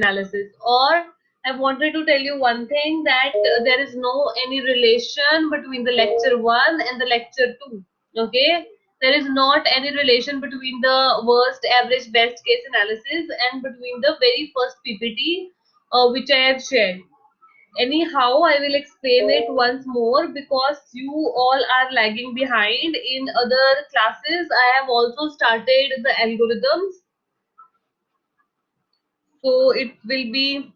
analysis. Or I wanted to tell you one thing, that there is no any relation between the lecture 1 and the lecture 2. Okay, there is not any relation between the worst, average, best case analysis and between the very first PPT which I have shared. Anyhow, I will explain it once more because you all are lagging behind in other classes. I have also started the algorithms, so it will be.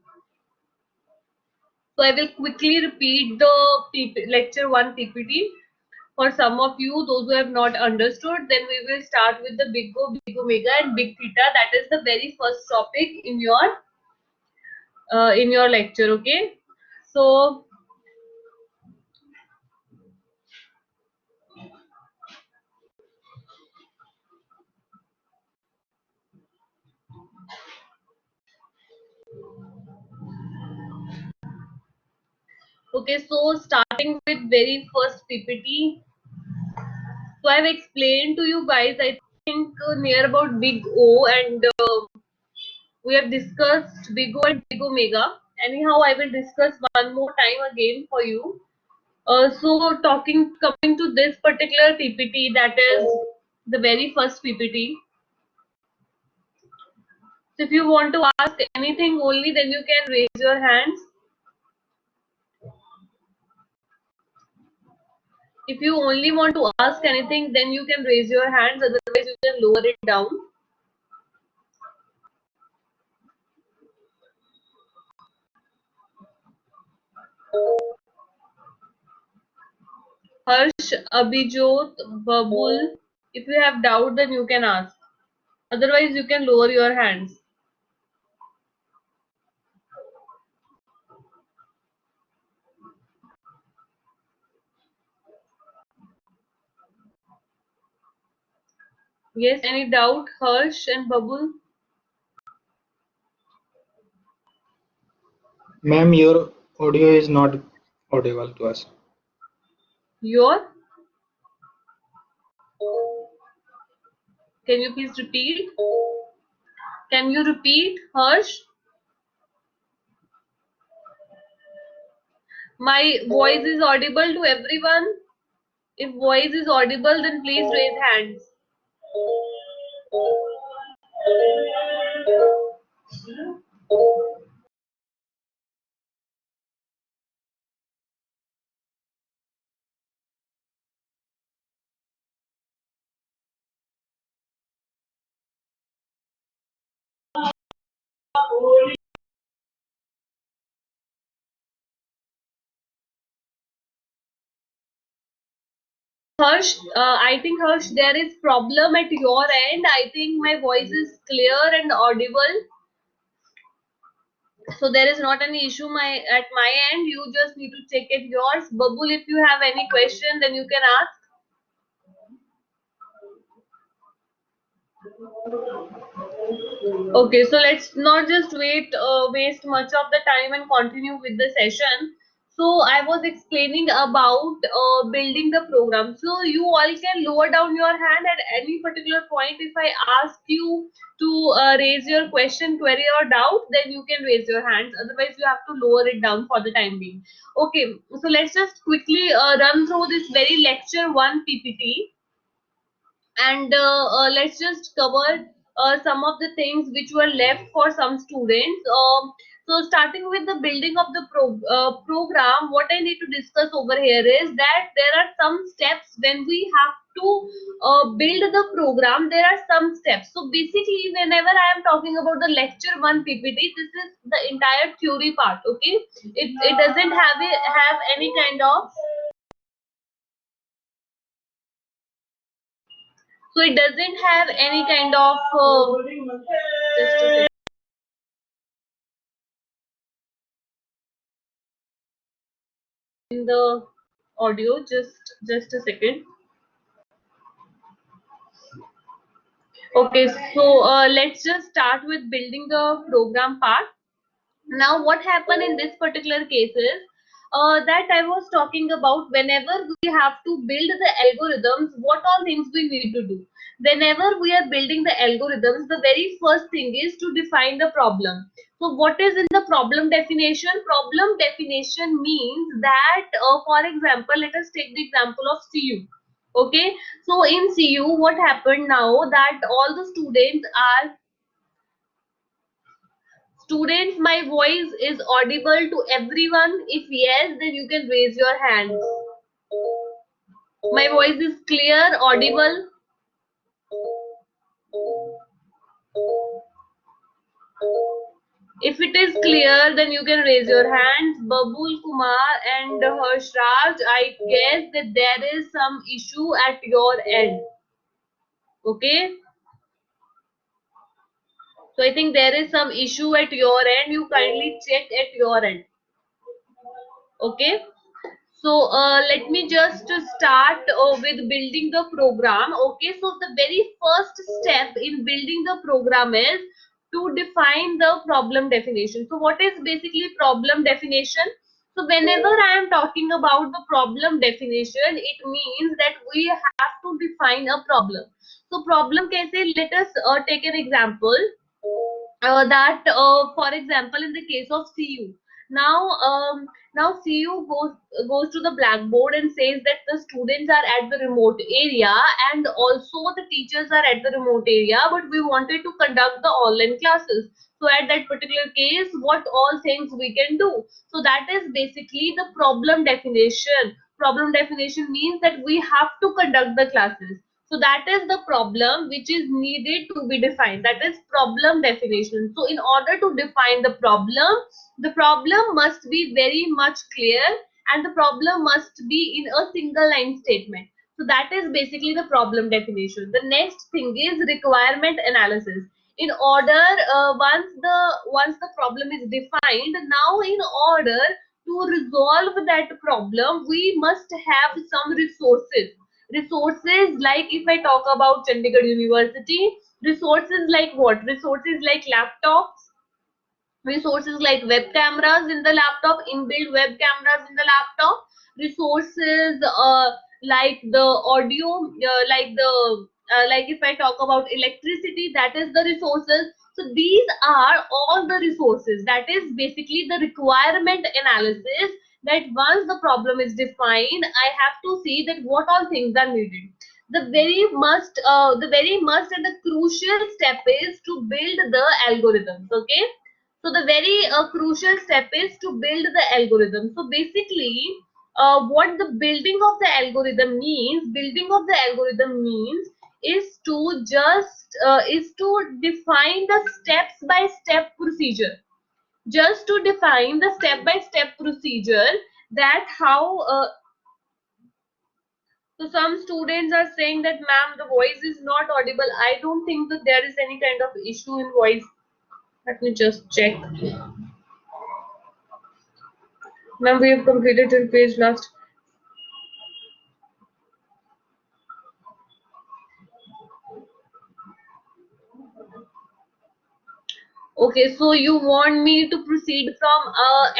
So I will quickly repeat the lecture 1 PPT for some of you, those who have not understood. Then we will start with the big O, big omega, and big theta. That is the very first topic in your lecture. Okay, so starting with very first PPT. So I've explained to you guys, I think near about big O, and we have discussed big O and big omega. Anyhow, I will discuss one more time again for you. Coming to this particular PPT, that is the very first PPT. So if you want to ask anything only, then you can raise your hands. If you only want to ask anything, then you can raise your hands. Otherwise, you can lower it down. Harsh, Abhijot, Babul, if you have doubt, then you can ask. Otherwise, you can lower your hands. Yes, any doubt, Harsh and Babul? Ma'am, your audio is not audible to us. Your? Can you please repeat? Can you repeat, Harsh? My voice is audible to everyone? If voice is audible, then please raise hands. Harsh, I think Harsh, there is problem at your end. I think my voice is clear and audible. So there is not any issue at my end. You just need to check it yours. Babul, if you have any question, then you can ask. Okay, so let's not just waste much of the time and continue with the session. So I was explaining about building the program. So you all can lower down your hand at any particular point. If I ask you to raise your question, query, or doubt, then you can raise your hands. Otherwise, you have to lower it down for the time being. Okay, so let's just quickly run through this very lecture 1 PPT, and let's just cover some of the things which were left for some students. So starting with the building of the program, what I need to discuss over here is that there are some steps when we have to build the program. There are some steps. So basically, whenever I am talking about the lecture 1 PPT, this is the entire theory part. Okay, it doesn't have any kind of, so it doesn't have any kind of just a second. In the audio, just a second. Okay, so let's just start with building the program part. Now what happened in this particular case is, that I was talking about, whenever we have to build the algorithms, what all things we need to do. Whenever we are building the algorithms, the very first thing is to define the problem. So what is in the problem definition? Problem definition means that, for example, let us take the example of CU. Okay, so in CU, what happened now that all the students, my voice is audible to everyone? If yes, then you can raise your hand. My voice is clear, audible. If it is clear, then you can raise your hands. Babul Kumar and Harshraj, I guess that there is some issue at your end. Okay, so I think there is some issue at your end. You kindly check at your end. Okay. So let me just start with building the program. Okay, so the very first step in building the program is to define the problem definition. So what is basically problem definition? So whenever I am talking about the problem definition, it means that we have to define a problem. So problem kaise? Let us take an example, that for example, in the case of CU, now now CU goes to the blackboard and says that the students are at the remote area and also the teachers are at the remote area, but we wanted to conduct the online classes. So at that particular case, what all things we can do? So that is basically the problem definition. Problem definition means that we have to conduct the classes. So that is the problem which is needed to be defined. That is problem definition. So in order to define the problem must be very much clear and the problem must be in a single line statement. So that is basically the problem definition. The next thing is requirement analysis. In order, once the problem is defined, now in order to resolve that problem, we must have some resources. Like if I talk about Chandigarh University, resources like what? Resources like laptops, resources like web cameras in the laptop, inbuilt web cameras in the laptop, resources like the audio, like if I talk about electricity, that is the resources. So these are all the resources. That is basically the requirement analysis, that once the problem is defined, I have to see that what all things are needed. The very must and the crucial step is to build the algorithms. Okay, so the very crucial step is to build the algorithm. So basically, what the building of the algorithm means is to define the steps by step procedure. Just to define the step by step procedure, that how. So some students are saying that, ma'am, the voice is not audible. I don't think that there is any kind of issue in voice. Let me just check. Ma'am, we have completed till page last. Okay, so you want me to proceed from,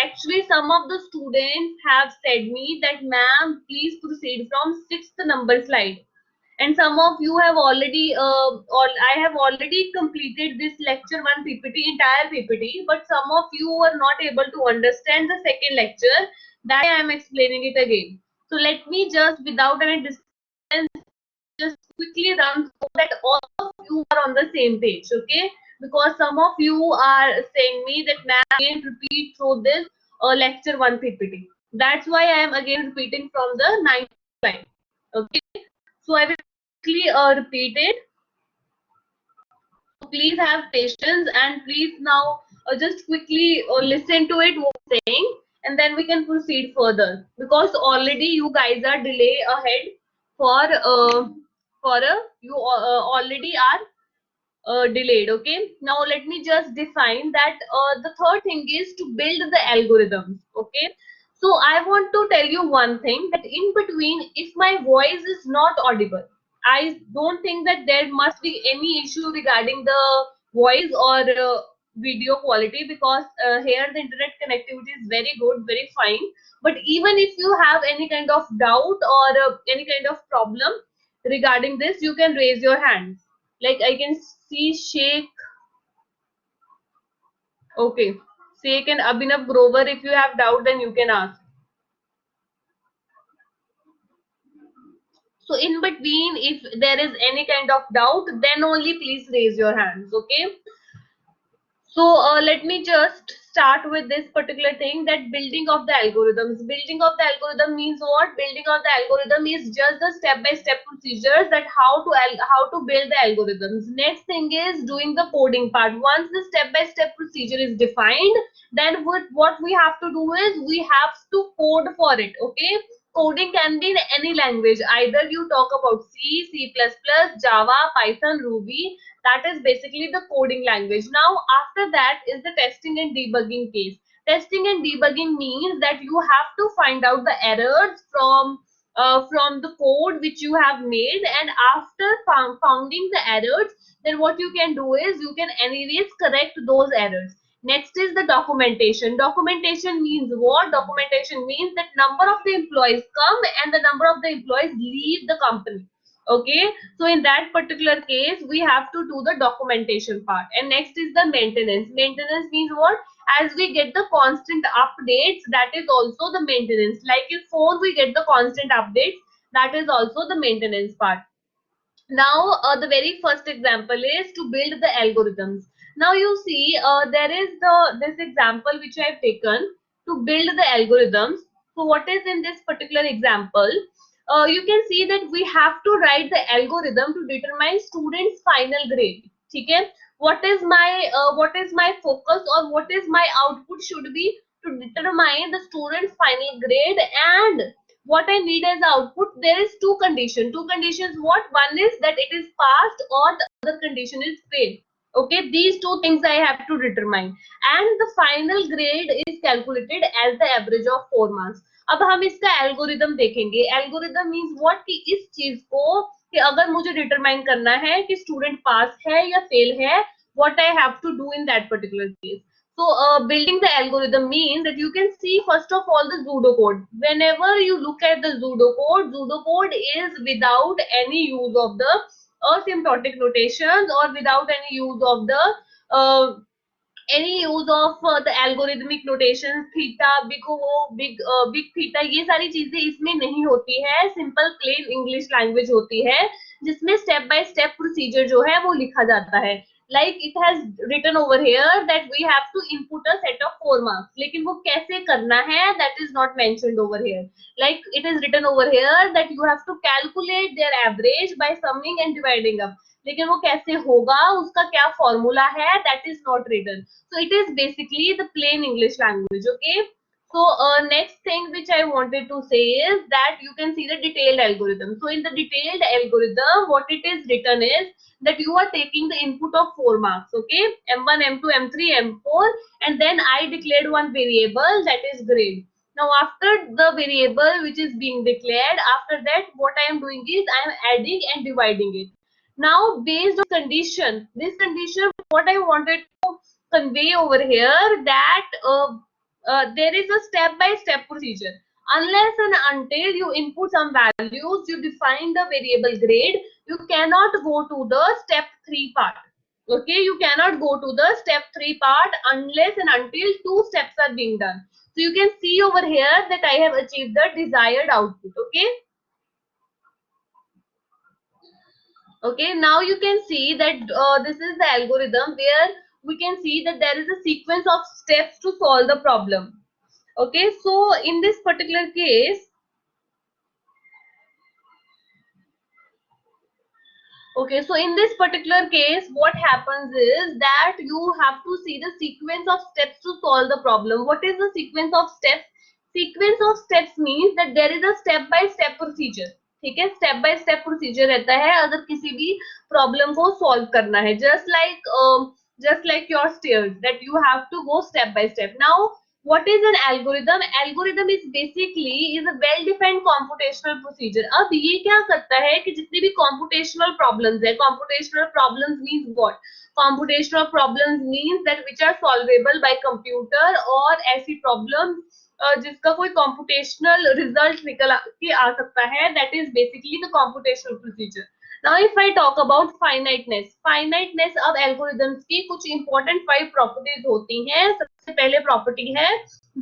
actually some of the students have said me that, ma'am, please proceed from sixth number slide. And some of you have already, or I have already completed this lecture 1 PPT, entire PPT, but some of you were not able to understand the second lecture. That I am explaining it again. So let me just, without any distance, just quickly run so that all of you are on the same page. Okay, because some of you are saying me that, ma'am, again repeat through this lecture 1 PPT. That's why I am again repeating from the 9th slide. Okay, so I will quickly repeat it. So please have patience and please now just quickly listen to it what I'm saying, and then we can proceed further, because already you guys are delay ahead for you already are delayed. Okay, now let me just define that, the third thing is to build the algorithms. Okay, so I want to tell you one thing, that in between, if my voice is not audible, I don't think that there must be any issue regarding the voice, or video quality, because here the internet connectivity is very good, very fine. But even if you have any kind of doubt or any kind of problem regarding this, you can raise your hands. Like I can see Sheikh. Okay, Sheikh and Abhinav Grover. If you have doubt, then you can ask. So in between, if there is any kind of doubt, then only please raise your hands. Okay. So let me just start with this particular thing, that building of the algorithms. Building of the algorithm means what? Building of the algorithm is just the step-by-step procedures that how to build the algorithms. Next thing is doing the coding part. Once the step-by-step procedure is defined, then what we have to do is we have to code for it. Okay. Coding can be in any language. Either you talk about C, C++, Java, Python, Ruby, that is basically the coding language. Now after that is the testing and debugging case. Testing and debugging means that you have to find out the errors from the code which you have made, and after founding the errors, then what you can do is you can anyways correct those errors. Next is the documentation. Documentation means what? Documentation means that number of the employees come and the number of the employees leave the company. Okay, so in that particular case we have to do the documentation part. And next is the maintenance. Maintenance means what? As we get the constant updates, that is also the maintenance. Like if phone we get the constant updates, that is also the maintenance part. Now the very first example is to build the algorithms. Now you see there is this example which I have taken to build the algorithms. So what is in this particular example? You can see that we have to write the algorithm to determine students final grade. Okay, what is my focus, or what is my output should be to determine the students final grade. And what I need as output, there is two conditions. Two conditions what? One is that it is passed, or the other condition is failed. Okay, these two things I have to determine. And the final grade is calculated as the average of 4 months. अब हम इसका algorithm देखेंगे. Algorithm means what, कि इस चीज को, कि अगर मुझे डिटरमाइन करना है कि स्टूडेंट पास है या फेल है, what I have to do in that particular case. So building the algorithm means that you can see first of all the pseudocode. Whenever you look at the pseudocode is without any use of the asymptotic notations, or without any use of the uh, the algorithmic notations, theta, big O, big theta, ये सारी चीजें इसमें नहीं होती है. Simple plain English language होती है जिसमें स्टेप बाय स्टेप प्रोसीजर जो है वो लिखा जाता है. Like it has written over here that we have to input a set of 4 marks, लेकिन वो कैसे करना है that is not mentioned over here. Like it is written over here that you have to calculate their average by summing and dividing up, लेकिन वो कैसे होगा, उसका क्या फॉर्मूला है, that is not written. So it is basically the plain English language. Okay. So next thing which I wanted to say is that you can see the detailed algorithm. So in the detailed algorithm, what it is written is that you are taking the input of 4 marks. Okay, M1, M2, M3, M4, and then I declared one variable, that is grade. Now after the variable which is being declared, after that what I am doing is I am adding and dividing it. Now based on condition, this condition, what I wanted to convey over here, that there is a step-by-step procedure. Unless and until you input some values, you define the variable grade, you cannot go to the step 3 part. Okay, you cannot go to the step 3 part unless and until 2 steps are being done. So you can see over here that I have achieved the desired output. Okay. Okay, now you can see that this is the algorithm where we can see that there is a sequence of steps to solve the problem. Okay, so in this particular case, okay, so in this particular case, what happens is that you have to see the sequence of steps to solve the problem. What is the sequence of steps? Sequence of steps means that there is a step by step procedure. ठीक है, step by step procedure रहता है अगर किसी भी problem को solve करना है. Just like your stairs, that you have to go step by step. Now What is an algorithm? Algorithm is basically is a well-defined computational procedure. अब ये क्या करता है कि जितनी भी computational problems है, computational problems means what? Computational problems means that which are solvable by computer, और ऐसी problems जिसका कोई computational result निकल के आ सकता है, that is basically the computational procedure. Now if I talk about finiteness अब algorithms की कुछ important 5 properties होती हैं. सबसे पहले property है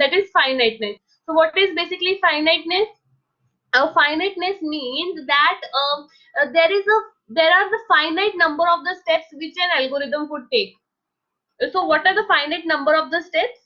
that is finiteness. So what is basically finiteness? Finiteness means that there are the finite number of the steps which an algorithm could take. So what are the finite number of the steps?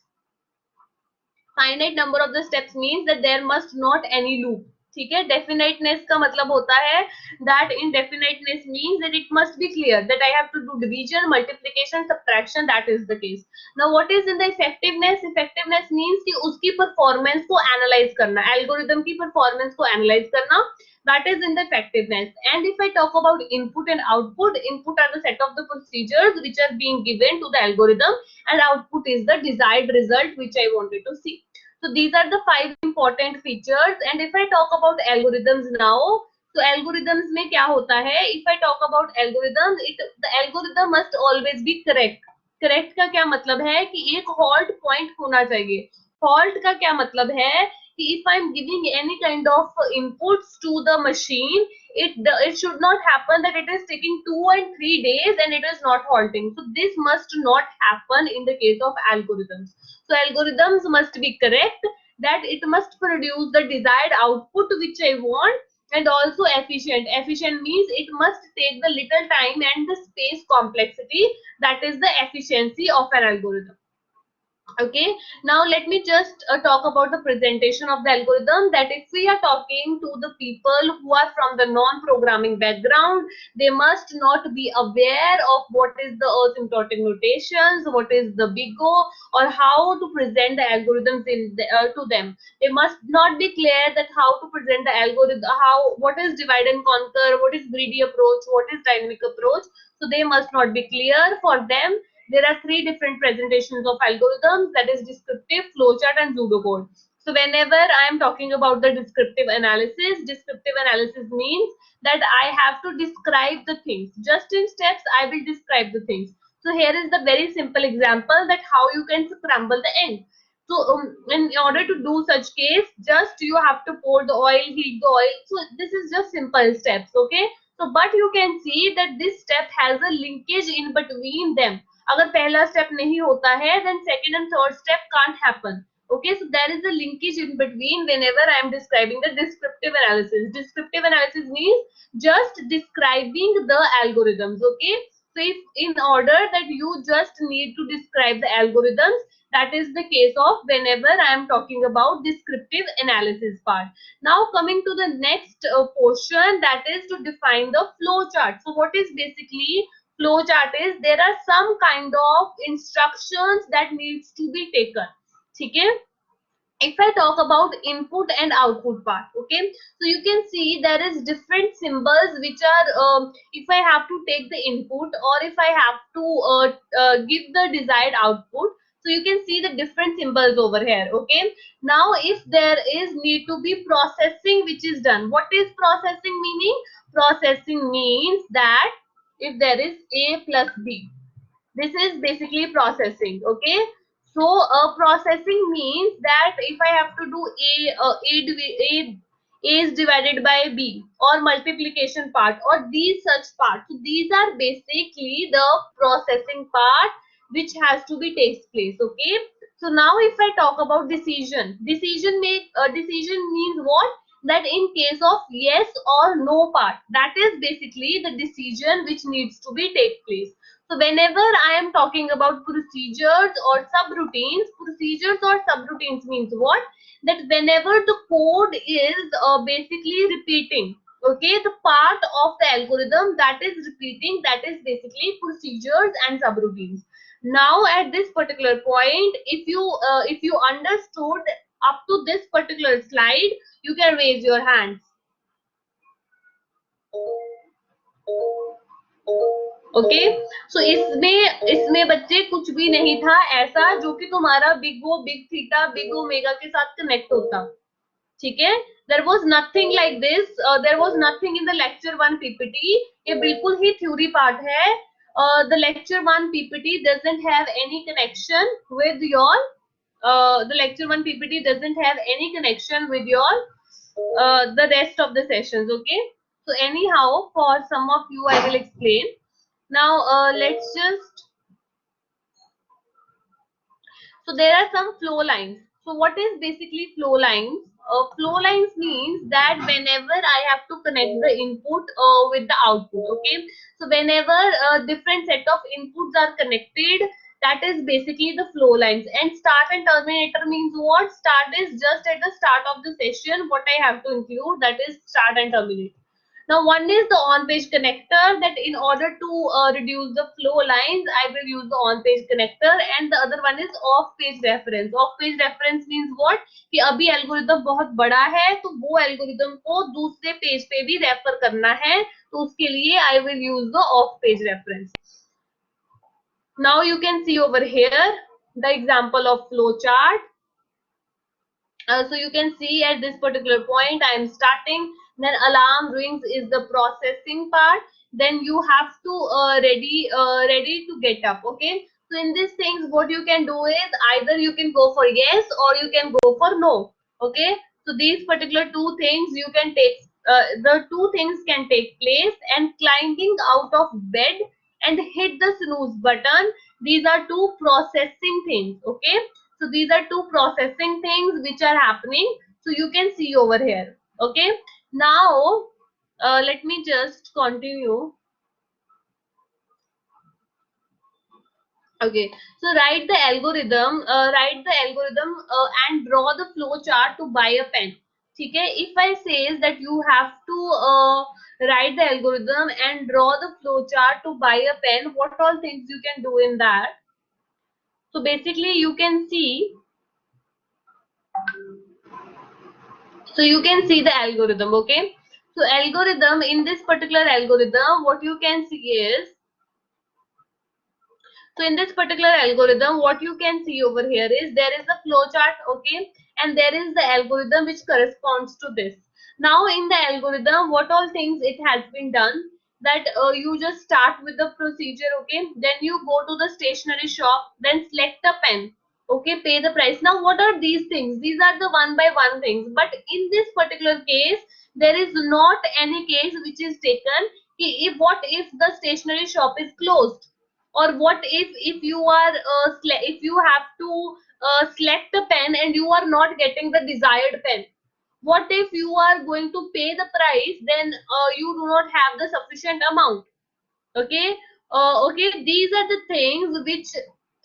Finite number of the steps means that there must not any loop. ठीक है. Definiteness का मतलब होता है that indefiniteness means that it must be clear that I have to do division, multiplication, subtraction. That is the case. Now what is in the effectiveness? Effectiveness means कि उसकी performance को analyze करना, algorithm की performance को analyze करना. That is in the effectiveness. And if I talk about input and output, input are the set of the procedures which are being given to the algorithm, and output is the desired result which I wanted to see. So these are the 5 important features. And if I talk about algorithms now, so algorithms में क्या होता है? If I talk about algorithms, the algorithm must always be correct. Correct का क्या मतलब है कि एक halt point होना चाहिए. Halt का क्या मतलब है कि if I'm giving any kind of inputs to the machine, it should not happen that it is taking 2 and 3 days and it is not halting. So this must not happen in the case of algorithms. So algorithms must be correct, that it must produce the desired output which I want, and also efficient. Efficient means it must take the little time and the space complexity. That is the efficiency of an algorithm. Okay, now let me just talk about the presentation of the algorithm. That if we are talking to the people who are from the non-programming background, they must not be aware of what is the asymptotic notations, what is the big O, or how to present the algorithms to them. They must not be clear that how to present the algorithm, what is divide and conquer, what is greedy approach, what is dynamic approach. So they must not be clear. For them, there are 3 different presentations of algorithms, that is descriptive, flowchart, and pseudocode. So whenever I am talking about the descriptive analysis means that I have to describe the things. Just in steps, I will describe the things. So here is the very simple example that how you can scramble the egg. So in order to do such case, just you have to pour the oil, heat the oil. So this is just simple steps, okay? So but you can see that this step has a linkage in between them. अगर पहला step नहीं होता है then second and third step can't happen. Okay, so there is a linkage in between whenever I am describing the descriptive analysis. Descriptive analysis means just describing the algorithms. Okay, so if in order that you just need to describe the algorithms, that is the case of whenever I am talking about descriptive analysis part. Now coming to the next portion, that is to define the flow chart. So what is basically flow chart is there are some kind of instructions that needs to be taken. ठीक है. If I talk about input and output part, okay, so you can see there is different symbols which are if I have to take the input or if I have to give the desired output, so you can see the different symbols over here. Okay, now if there is need to be processing which is done. What is processing meaning? Processing means that if there is a plus b, this is basically processing. Okay, so processing means that if I have to do a is divided by b or multiplication part or these such parts, so these are basically the processing part which has to be takes place. Okay, so now if I talk about decision means what? That in case of yes or no part, that is basically the decision which needs to be take place. So whenever I am talking about procedures or subroutines means what? That whenever the code is basically repeating, okay, the part of the algorithm that is repeating, that is basically procedures and subroutines. Now at this particular point, if you understood up to this particular slide, you can raise your hands. Okay, so इसमें इसमें बच्चे कुछ भी नहीं था ऐसा जो कि तुम्हारा big O, big theta, big omega के साथ कनेक्ट होता, ठीक है। There was nothing like this, there was nothing in the lecture 1 PPT, ये बिल्कुल ही थ्योरी पार्ट है। The lecture 1 PPT doesn't have any connection with your, the lecture 1 ppt doesn't have any connection with your the rest of the sessions, okay. So anyhow, for some of you I will explain now. Let's just, so there are some flow lines. So what is basically flow lines? Flow lines means that whenever I have to connect the input with the output, okay. So whenever different set of inputs are connected, that is basically the flow lines. And start and terminator means what? Start is just at the start of the session. What I have to include, that is start and terminate. Now, one is the on-page connector, that in order to reduce the flow lines, I will use the on-page connector, and the other one is off-page reference. Off-page reference means what? कि अभी algorithm बहुत बड़ा है तो वो algorithm को दूसरे page पे भी रेफर करना है, तो उसके लिए I will use the off-page reference. Now you can see over here the example of flow chart. So you can see at this particular point I am starting, then alarm rings is the processing part, then you have to ready to get up, okay. So in these things what you can do is either you can go for yes or you can go for no, okay. So these particular two things you can take, the two things can take place, and climbing out of bed and hit the snooze button, these are two processing things, okay. So these are two processing things which are happening. So you can see over here. Okay. Now, let me just continue. Okay. So write the algorithm. And draw the flow chart to buy a pen. Okay. If I says that you have to write the algorithm and draw the flow chart to buy a pen, what all things you can do in that? So basically, you can see. So you can see the algorithm, okay. So algorithm, in this particular algorithm, what you can see is, so in this particular algorithm, what you can see over here is there is a flow chart, okay, and there is the algorithm which corresponds to this. Now in the algorithm, what all things it has been done, that you just start with the procedure, okay, then you go to the stationery shop, then select a pen, okay, pay the price. Now what are these things? These are the one by one things, but in this particular case, there is not any case which is taken. If what if the stationery shop is closed, or what if you are if you have to select a pen and you are not getting the desired pen, what if you are going to pay the price, then you do not have the sufficient amount, okay. Okay, these are the things which,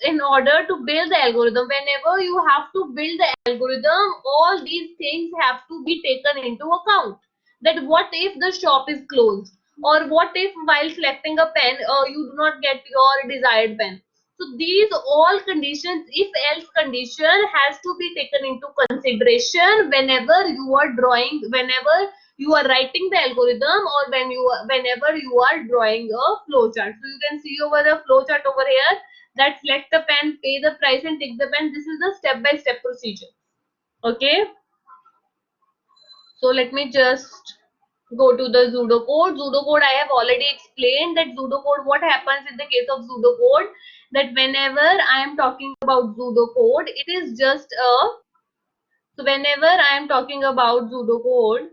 in order to build the algorithm, whenever you have to build the algorithm, all these things have to be taken into account, that what if the shop is closed, or what if while selecting a pen you do not get your desired pen. So these all conditions, if else condition, has to be taken into consideration whenever you are drawing, whenever you are writing the algorithm, or whenever you are drawing a flow chart. So you can see over the flow chart over here, that select the pen, pay the price, and take the pen. This is the step by step procedure, okay. So let me just go to the pseudocode. Pseudocode, I have already explained that pseudocode, what happens in the case of pseudocode, that whenever I am talking about pseudocode, it is just a, so whenever I am talking about pseudocode,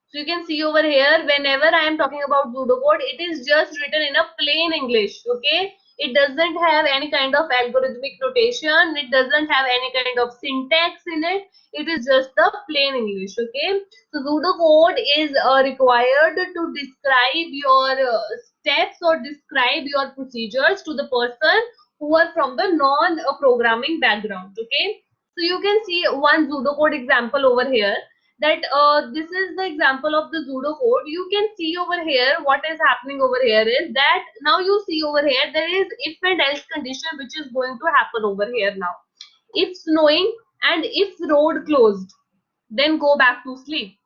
so you can see over here, whenever I am talking about pseudocode, it is just written in a plain English, okay. It doesn't have any kind of algorithmic notation. It doesn't have any kind of syntax in it. It is just the plain English, okay. So pseudocode is required to describe your steps or describe your procedures to the person who are from the non-programming background, okay. So you can see one pseudocode example over here, that this is the example of the pseudocode. You can see over here what is happening over here is that now you see over here there is if and else condition which is going to happen over here now. If snowing and if road closed, then go back to sleep.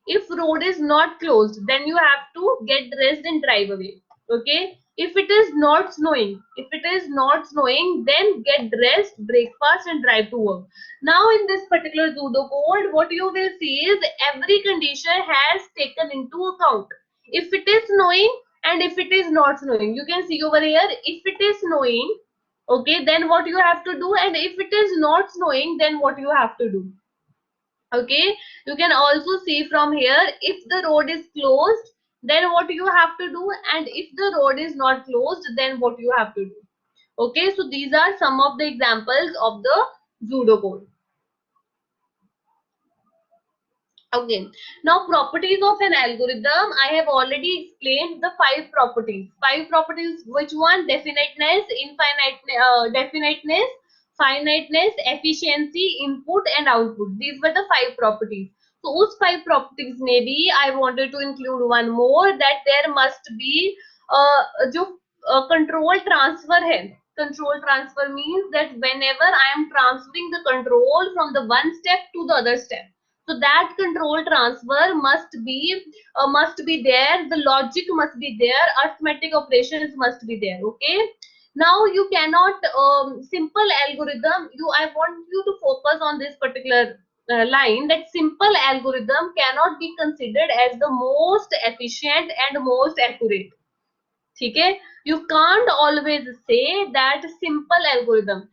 If road is not closed, then you have to get dressed and drive away. Okay. If it is not snowing, then get dressed, breakfast, and drive to work. Now, in this particular Zudo code, what you will see is every condition has taken into account. If it is snowing and if it is not snowing, you can see over here, if it is snowing, okay, then what you have to do, and if it is not snowing, then what you have to do. Okay, you can also see from here, if the road is closed, then what you have to do, and if the road is not closed, then what you have to do. Okay, so these are some of the examples of the Zudo code. Okay, now properties of an algorithm. I have already explained the five properties. Five properties, which one? Definiteness, definiteness, finiteness, efficiency, input and output. These were the five properties. So those five properties, maybe I wanted to include one more, that there must be जो control transfer है. Control transfer means that whenever I am transferring the control from the one step to the other step, so that control transfer must be there, the logic must be there, arithmetic operations must be there. Okay, now you cannot simple algorithm, I want you to focus on this particular line, that simple algorithm cannot be considered as the most efficient and most accurate. Okay, you can't always say that simple algorithm.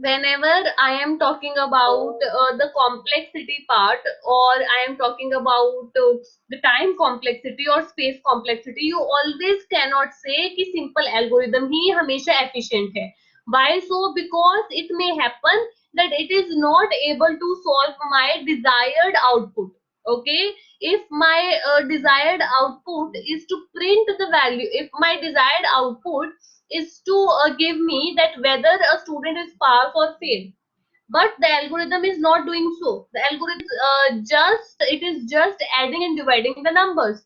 Whenever I am talking about the complexity part, or I am talking about the time complexity or space complexity, you always cannot say कि simple algorithm ही हमेशा efficient है. Why so? Because it may happen that it is not able to solve my desired output. Okay, if my desired output is to print the value, if my desired output is to give me that whether a student is pass or fail, but the algorithm is not doing so. The algorithm is just adding and dividing the numbers.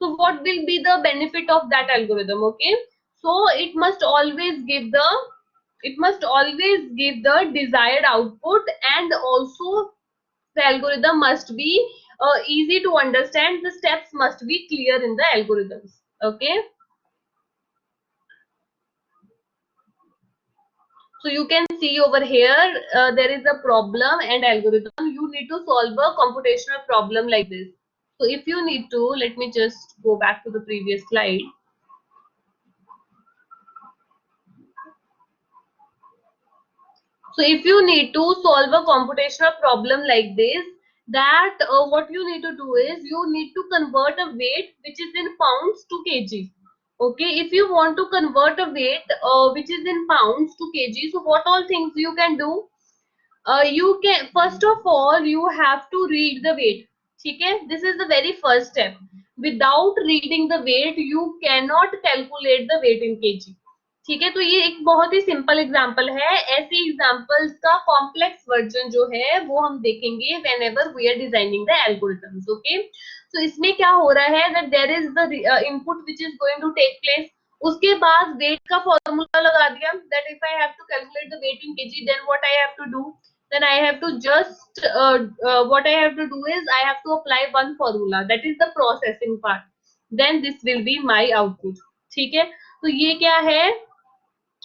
So what will be the benefit of that algorithm? Okay, so it must always give the desired output, and also the algorithm must be easy to understand. The steps must be clear in the algorithms. Okay, so you can see over here, there is a problem and algorithm. You need to solve a computational problem like this. So if you need to, let me just go back to the previous slide. So if you need to solve a computational problem like this, that what you need to do is you need to convert a weight which is in pounds to kg. Okay, if you want to convert a weight which is in pounds to kg, so what all things you can do? You can, first of all, you have to read the weight. Okay, this is the very first step. Without reading the weight, you cannot calculate the weight in kg. ठीक है, तो ये एक बहुत ही simple example है. ऐसे examples का complex version जो है वो हम देखेंगे whenever we are designing the algorithms. Okay, so इसमें क्या हो रहा है, that there is the input which is going to take place. उसके बाद weight का फॉर्मूला लगा दिया, that if I have to calculate the weight in kg, then what I have to do, then I have to just what I have to do is I have to apply one formula, that is the processing part. Then this will be my output. ठीक है, तो ये क्या है,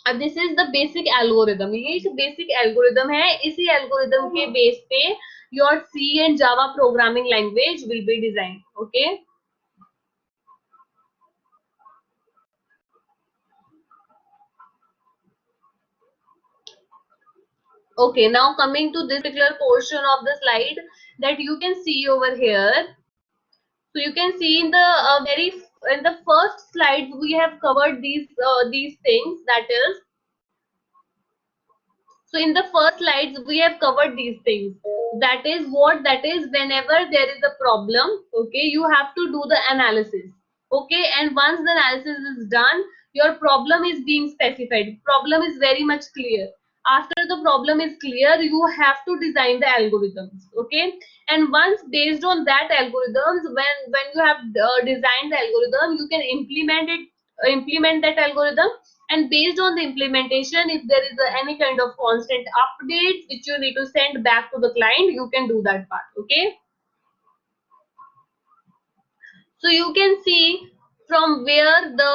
अब this is the basic algorithm. ये basic algorithm है. इसी एल्गोरिदम के बेस पे your C and Java programming language will be design. Okay, okay, now coming to this particular portion of the slide that you can see over here. So you can see in the in the first slides we have covered these things, that is, so in the first slides we have covered these things, that is what, that is whenever there is a problem, okay, you have to do the analysis. Okay, and once the analysis is done, your problem is being specified, problem is very much clear. After the problem is clear, you have to design the algorithms. Okay, and once based on that algorithms, when you have designed the algorithm, you can implement that algorithm, and based on the implementation, if there is any kind of constant updates which you need to send back to the client, you can do that part. Okay, so you can see from where the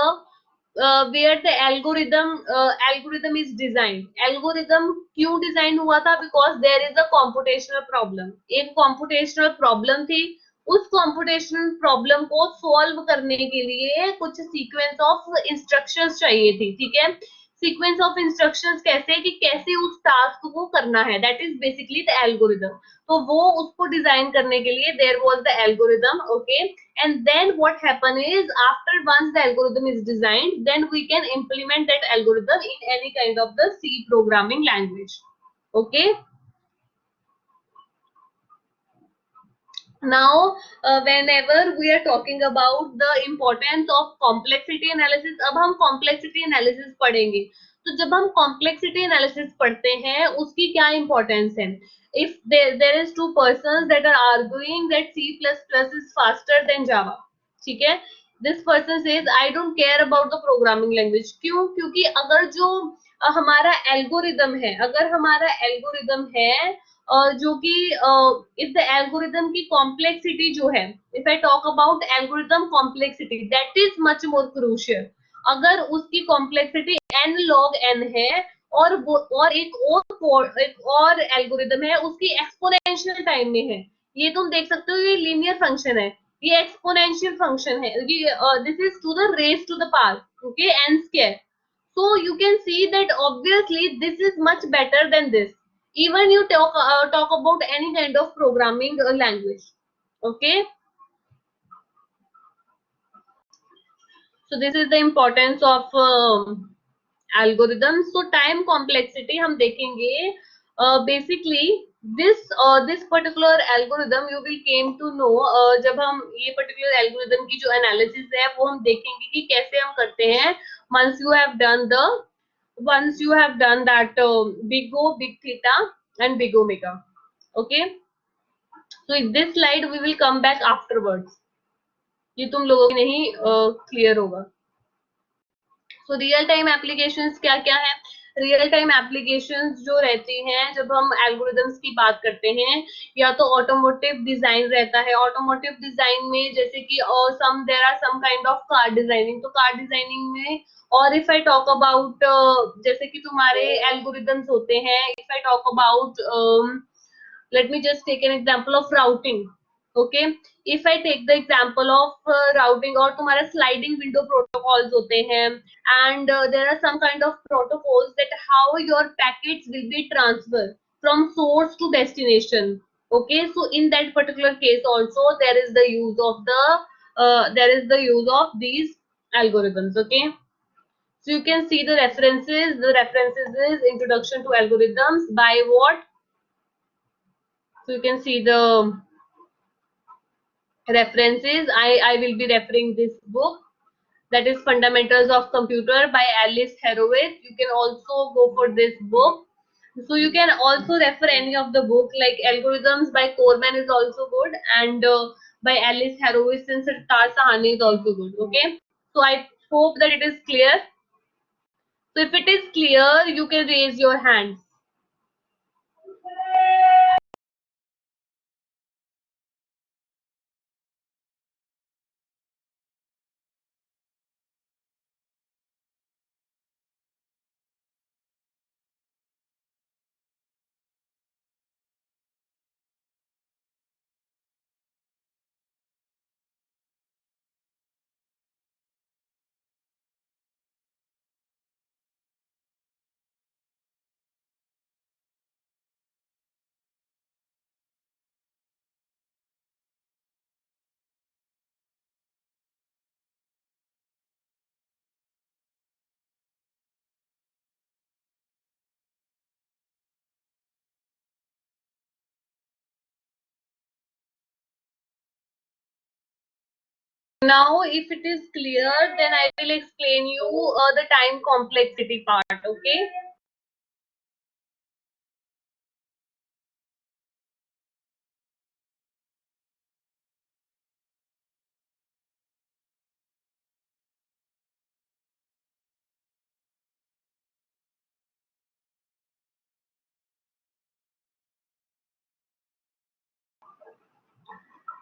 algorithm is designed. Algorithm क्यों design हुआ था? Because there is a computational problem. एक computational problem थी, उस computational problem को solve करने के लिए कुछ sequence of instructions चाहिए थी, ठीक है? Sequence of instructions कैसे कि कैसे उस task को करना है, that is basically the algorithm. तो वो उसको डिजाइन करने के लिए there was the algorithm. Okay, and then what happen is, after once the algorithm is designed, then we can implement that algorithm in any kind of the C programming language. Okay, now whenever we are talking about the importance of complexity analysis, अब हम complexity analysis पढ़ेंगे. तो जब हम complexity analysis पढ़ते हैं, उसकी क्या importance है? If there is two persons that are arguing that C++ is faster than Java, ठीक है? This person says I don't care about the programming language. क्यों? क्योंकि अगर जो हमारा एल्गोरिदम है, अगर हमारा एल्गोरिदम है जो कि इफ द एल्गोरिदम की कॉम्प्लेक्सिटी जो है, if I talk about algorithm complexity, that is much more crucial. अगर उसकी कॉम्प्लेक्सिटी n log n है और एक और एल्गोरिदम है उसकी एक्सपोनेंशियल टाइम में है, ये तुम देख सकते हो, ये लीनियर फंक्शन है, ये एक्सपोनेंशियल फंक्शन है, ये this is two the raise to the power, okay, n square. So you can see that obviously this is much better than this. Even you talk about any kind of programming language. Okay, so this is the importance of algorithms. So time complexity हम देखेंगे. Basically this particular algorithm you will came to know जब हम ये particular algorithm की जो analysis है वो हम देखेंगे कि कैसे हम करते हैं once you have done that big O, big theta and big omega. Okay, so in this slide we will come back afterwards. ये तुम लोगों को नहीं क्लियर होगा. सो रियल टाइम एप्लीकेशंस क्या क्या है? रियल टाइम एप्लीकेशंस जो रहती हैं जब हम एल्गोरिदम्स की बात करते हैं, या तो ऑटोमोटिव डिजाइन रहता है. ऑटोमोटिव डिजाइन में जैसे कि some there are some kind of car designing, तो कार डिजाइनिंग में, और इफ आई टॉक अबाउट जैसे कि तुम्हारे एल्गोरिदम्स होते हैं, if I talk about let me just take an example of routing. Okay, if I take the example of routing, और तुम्हारा sliding window protocols होते हैं, and there are some kind of protocols that how your packets will be transferred from source to destination. Okay, so in that particular case also there is the use of these algorithms. Okay, so you can see the references. The references is Introduction to Algorithms by what? So you can see the references. I will be referring this book, that is Fundamentals of Computer by Alice Horowitz. You can also go for this book. So you can also refer any of the book, like Algorithms by Corman is also good, and by Alice Horowitz and Sattar Sahani is also good. Okay, so I hope that it is clear. So if it is clear, you can raise your hands. Now, if it is clear, then I will explain you the time complexity part. Okay.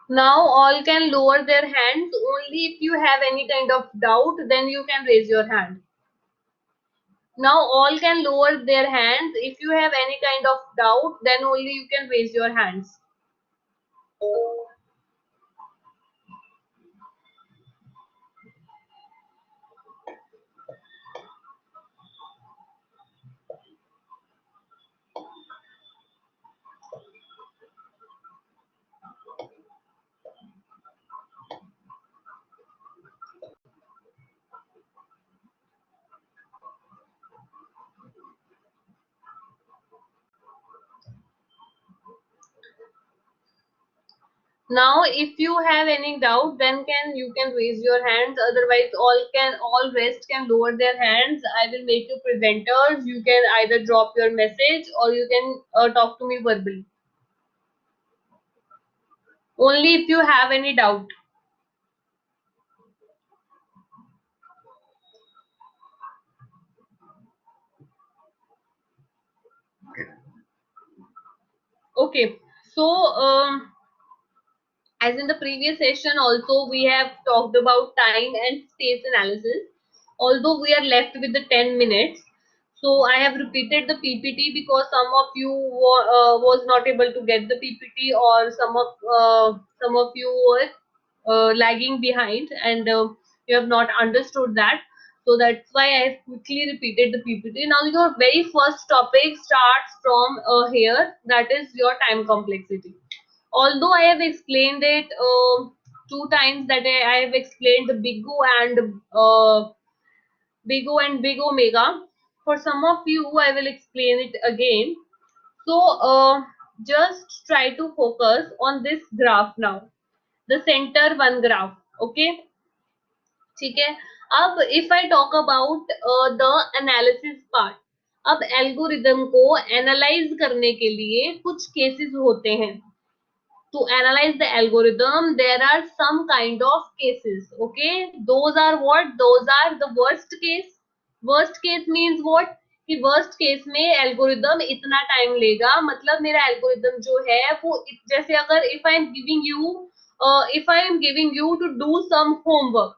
Now all can lower their hands. Only if you have any kind of doubt, then you can raise your hand. Now all can lower their hands. If you have any kind of doubt, then only you can raise your hands. Now if you have any doubt, then you can raise your hands. Otherwise all rest can lower their hands. I will make you presenters. You can either drop your message or you can talk to me verbally. Only if you have any doubt. Okay. So as in the previous session also we have talked about time and space analysis. Although we are left with the 10 minutes, so I have repeated the PPT because some of you was not able to get the PPT, or some of you were lagging behind, and you have not understood that. So that's why I have quickly repeated the PPT. Now your very first topic starts from here, that is your time complexity. Although I have explained it two times, that I have explained the big O and big O and big omega. For some of you, I will explain it again. So just try to focus on this graph now, the center one graph. Okay, ठीक है. अब if I talk about the analysis part, अब algorithm को analyse करने के लिए कुछ cases होते हैं. To analyze the algorithm, there are some kind of cases. Okay, those are what? Those are the worst case. Worst case means what? कि worst case में algorithm इतना time लेगा, मतलब मेरा algorithm जो है वो जैसे अगर if I am giving you to do some homework.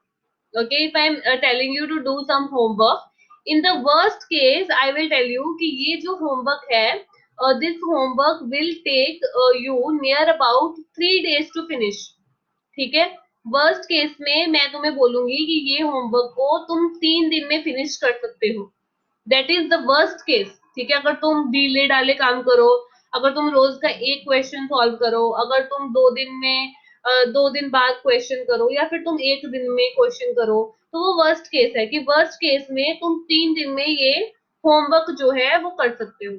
Okay, if I am telling you to do some homework, in the worst case I will tell you कि ये जो homework है, this homework will take you near about 3 days to finish. ठीक है. Worst case में मैं तुम्हें बोलूंगी कि ये होमवर्क को तुम 3 दिन में फिनिश कर सकते हो. That is the worst case. ठीक है, अगर तुम डीले डाले काम करो, अगर तुम रोज का एक क्वेश्चन सॉल्व करो, अगर तुम 2 दिन में 2 दिन बाद क्वेश्चन करो, या फिर तुम एक दिन में क्वेश्चन करो, तो वो वर्स्ट केस है कि वर्स्ट केस में तुम 3 दिन में ये होमवर्क जो है वो कर सकते हो.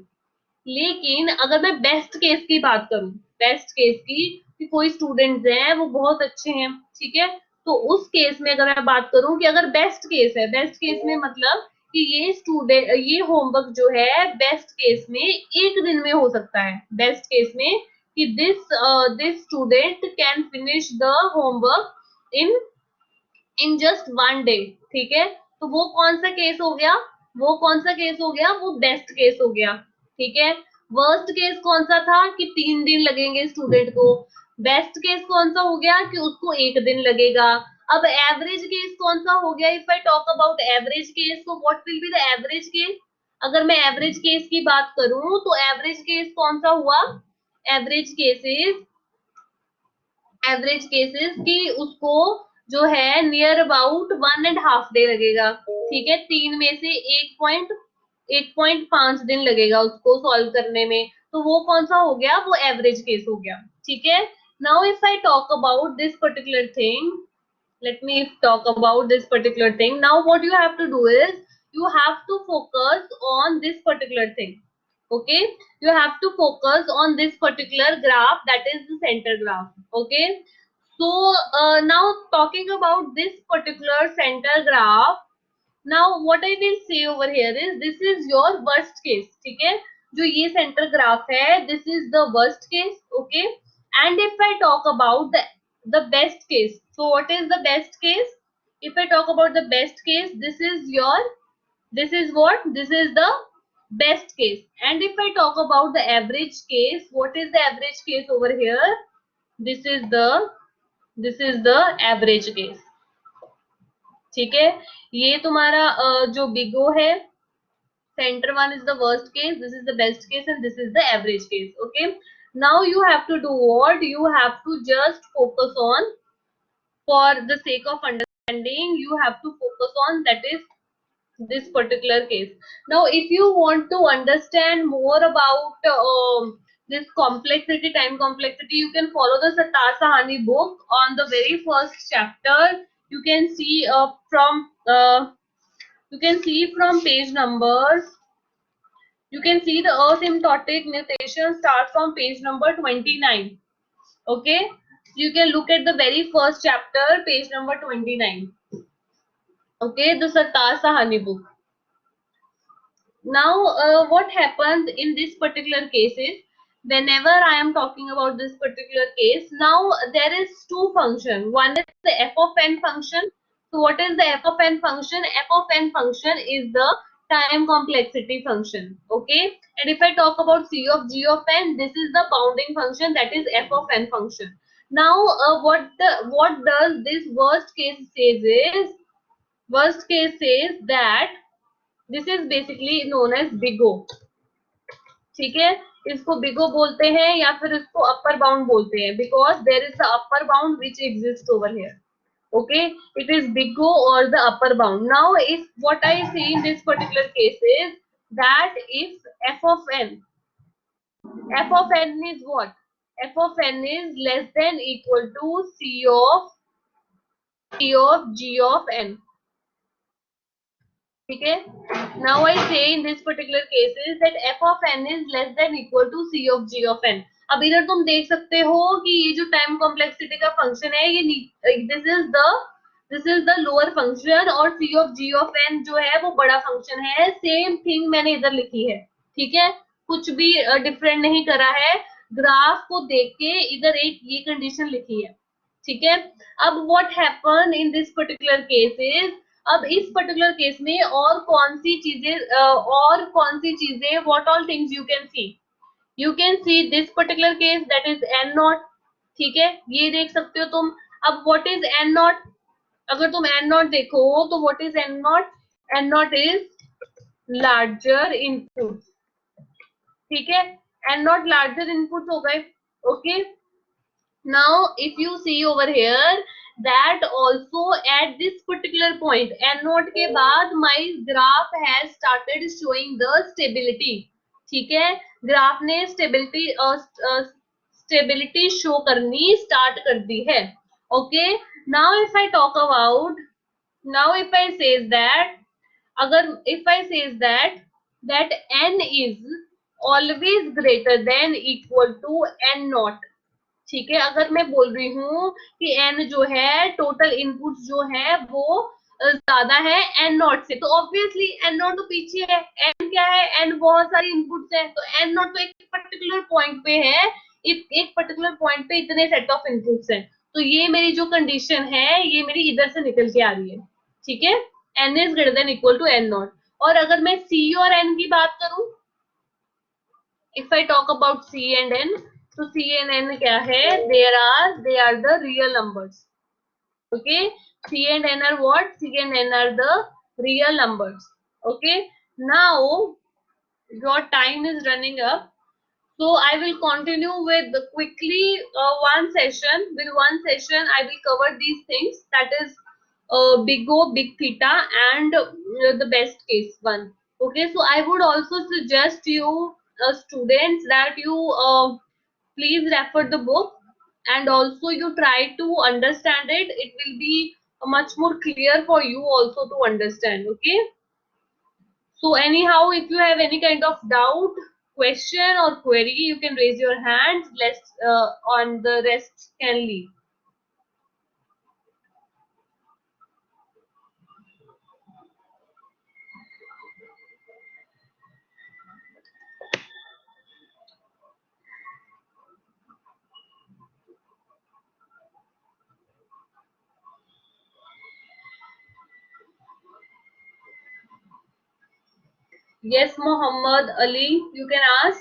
लेकिन अगर मैं बेस्ट केस की बात करूं, बेस्ट केस की, कि कोई स्टूडेंट्स हैं वो बहुत अच्छे हैं, ठीक है, तो उस केस में अगर मैं बात करूं कि अगर बेस्ट केस है, बेस्ट केस में मतलब कि ये होमवर्क जो है बेस्ट केस में एक दिन में हो सकता है. बेस्ट केस में कि this student can finish the homework in in just 1 day. ठीक है, तो वो कौन सा केस हो गया? वो कौन सा केस हो गया? वो बेस्ट केस हो गया. ठीक है. वर्स्ट केस कौन सा था? कि 3 दिन लगेंगे स्टूडेंट को. बेस्ट केस कौन सा हो गया? कि उसको एक दिन लगेगा. अब एवरेज केस कौन सा हो गया? If I talk about average case, तो what will be the average case? अगर मैं एवरेज केस की बात करूं तो एवरेज केस कौन सा हुआ? एवरेज केसेस, एवरेज केसेस कि उसको जो है नियर अबाउट 1.5 डे लगेगा. ठीक है, 3 में से 1.5 दिन लगेगा उसको सॉल्व करने में. तो वो कौन सा हो गया? वो एवरेज केस हो गया. ठीक है. Now if I talk about this particular thing, let me talk about this particular thing. Now what you have to do is you have to focus on this particular thing. Okay, you have to focus on this particular graph, that is the center graph. Okay, so now talking about this particular center graph, now what I will say over here is this is your worst case. ठीक है, जो ये center graph है, this is the worst case. Okay, and if I talk about the best case, so what is the best case? If I talk about the best case, this is what? This is the best case. And if I talk about the average case, what is the average case over here? This is the this is the average case. ठीक है, ये तुम्हारा जो बिगो है, center one is the worst case, this is the best case, and this is the average case. Okay, now you have to do what? You have to just focus on, for the sake of understanding, you have to focus on, that is this particular case. Now if you want to understand more about this complexity, time complexity, you can follow the Satar Sahani book. On the very first chapter, you can see from page numbers, you can see the asymptotic notation starts from page number 29. Okay, so you can look at the very first chapter, page number 29. Okay, the Satar Sahani book. Now what happens in this particular case is, whenever I am talking about this particular case, now there is two function. One is the f of n function. So what is the f of n function? F of n function is the time complexity function. Okay, and if I talk about c of g of n, this is the bounding function, that is f of n function. Now what does this worst case says is, worst case says that this is basically known as big O. ठीक है, इसको बिगो बोलते हैं या फिर इसको upper bound बोलते हैं, because there is the upper bound which exist over here. okay, it is bigo or the upper bound. Now if what I see in this particular case is that if f of n is what, f of n is less than equal to c of g of n. ठीक है, now I say in this particular cases that f of n is less than equal to c of g of n. अब इधर तुम देख सकते हो कि ये जो टाइम कॉम्प्लेक्सिटी का फंक्शन है, ये this is the lower function, और c of g of n जो है वो बड़ा फंक्शन है। सेम थिंग मैंने इधर लिखी है। ठीक है, कुछ भी डिफरेंट नहीं करा है, ग्राफ को देख के इधर एक ये कंडीशन लिखी है। ठीक है, अब what happen in this particular cases, अब इस पर्टिकुलर केस में और कौन सी चीजें what all things you can see this particular case, that is N not. ठीक है, ये देख सकते हो तुम। अब व्हाट इज एन नॉट, अगर तुम एन नॉट देखो तो what is N naught, N naught is larger input. ठीक है, एन नॉट लार्जर इनपुट हो गए। Okay, now if you see over here that also at this particular point n note के बाद my graph has started showing the stability. ठीक है, graph ने stability show करनी स्टार्ट कर दी है। Okay, now if I talk about, now if I says that, अगर if I says that n is always greater than equal to n not. ठीक है, अगर मैं बोल रही हूँ कि n जो है टोटल इनपुट जो है वो ज्यादा है n नॉट से, तो ऑब्वियसली n नॉट तो पीछे है। n क्या है, n बहुत सारी इनपुट्स है, तो n नॉट तो एक पर्टिकुलर पॉइंट पे है, एक पर्टिकुलर पॉइंट पे इतने सेट ऑफ इनपुट्स हैं। तो ये मेरी जो कंडीशन है ये मेरी इधर से निकल के आ रही है। ठीक है, n is greater than equal to n naught. और अगर मैं c और n की बात करूं, if I talk about c and n, तो c and n क्या है, they are the real numbers. Okay, c and n are what, c and n are the real numbers. Okay, now your time is running up, so I will continue with quickly one session. With one session I will cover these things, that is big O, big theta, and the best case one. Okay, so I would also suggest you students that you please refer the book, and also you try to understand it. It will be much more clear for you also to understand. Okay, so anyhow, if you have any kind of doubt, question or query, you can raise your hand. Let's on the rest can leave. Yes, Muhammad Ali, you can ask.